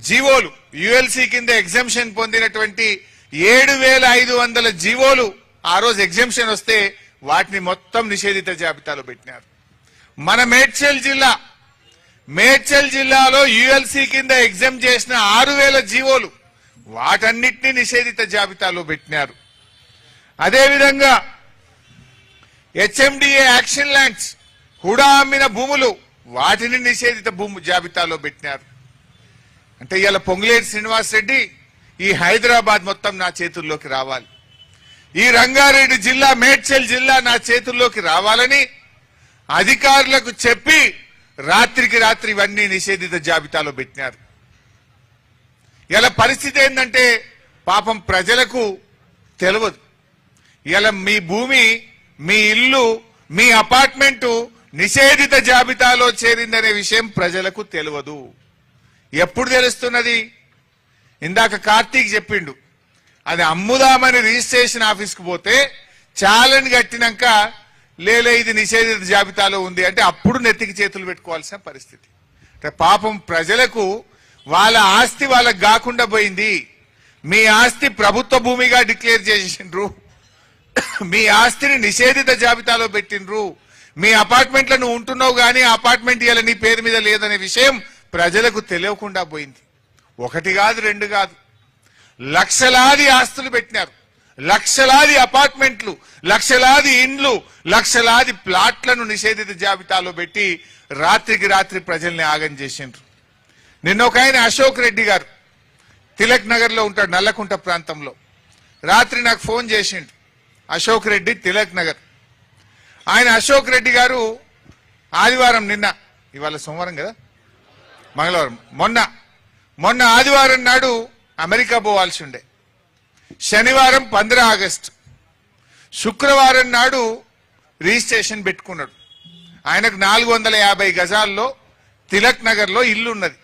జీవోలు యుఎల్సి కింద ఎగ్జంప్షన్ పొందినటువంటి 7,500 జీవోలు ఆ రోజు ఎగ్జంప్షన్ వస్తే వాటిని మొత్తం నిషేధిత జాబితాలో పెట్టినారు. మన మేడ్చల్ జిల్లాలో యుఎల్సి కింద ఎగ్జామ్ చేసిన 6,000 జీవోలు వాటన్నిటినీ నిషేధిత జాబితాలో పెట్టినారు. అదేవిధంగా హెచ్ఎండిఏ యాక్షన్ ల్యాండ్స్ హుడా అమ్మిన భూములు వాటిని నిషేధిత జాబితాలో పెట్టినారు. అంటే ఇలా పొంగులేటి శ్రీనివాస్ రెడ్డి ఈ హైదరాబాద్ మొత్తం నా చేతుల్లోకి రావాలి, ఈ రంగారెడ్డి జిల్లా మేడ్చల్ జిల్లా నా చేతుల్లోకి రావాలని అధికారులకు చెప్పి రాత్రికి రాత్రి ఇవన్నీ నిషేధిత జాబితాలో పెట్టినారు. ఇలా పరిస్థితి ఏంటంటే పాపం ప్రజలకు తెలియదు. ఇలా మీ భూమి, మీ ఇల్లు, మీ అపార్ట్మెంటు నిషేధిత జాబితాలో చేరిందనే విషయం ప్రజలకు తెలియదు. ఎప్పుడు తెలుస్తున్నది? ఇందాక కార్తీక్ చెప్పిండు, అది అమ్ముదామని రిజిస్ట్రేషన్ ఆఫీస్కి పోతే ఛాలెంజ్ కట్టినాక లేలే ఇది నిషేధిత జాబితాలో ఉంది అంటే అప్పుడు నెత్తికి చేతులు పెట్టుకోవాల్సిన పరిస్థితి. అంటే పాపం ప్రజలకు వాళ్ళ ఆస్తి వాళ్ళకు కాకుండా పోయింది. మీ ఆస్తి ప్రభుత్వ భూమిగా డిక్లేర్ చేసిండ్రు, మీ ఆస్తిని నిషేధిత జాబితాలో పెట్టిండ్రు, మీ అపార్ట్మెంట్లను ఉంటున్నావు కానీ అపార్ట్మెంట్ ఇలా నీ పేరు మీద లేదనే విషయం ప్రజలకు తెలియకుండా పోయింది. ఒకటి కాదు, రెండు కాదు, లక్షలాది ఆస్తులు పెట్టినారు, లక్షలాది అపార్ట్మెంట్లు, లక్షలాది ఇండ్లు, లక్షలాది ప్లాట్లను నిషేధిత జాబితాలో పెట్టి రాత్రికి రాత్రి ప్రజల్ని ఆగం చేసిండ్రు. నిన్న ఒక ఆయన అశోక్ రెడ్డి గారు తిలక్ నగర్ లో ఉంటాడు, నల్లకుంట ప్రాంతంలో. రాత్రి నాకు ఫోన్ చేసిండు. అశోక్ రెడ్డి, తిలక్ నగర్. ఆయన అశోక్ రెడ్డి గారు ఆదివారం, నిన్న ఇవాళ సోమవారం కదా, మంగళవారం, మొన్న ఆదివారం నాడు అమెరికా పోవాల్సి ఉండే, శనివారం 15 ఆగస్టు, శుక్రవారం నాడు రిజిస్ట్రేషన్ పెట్టుకున్నాడు. ఆయనకు 450 గజాల్లో తిలక్ నగర్ లో ఇల్లు ఉన్నది.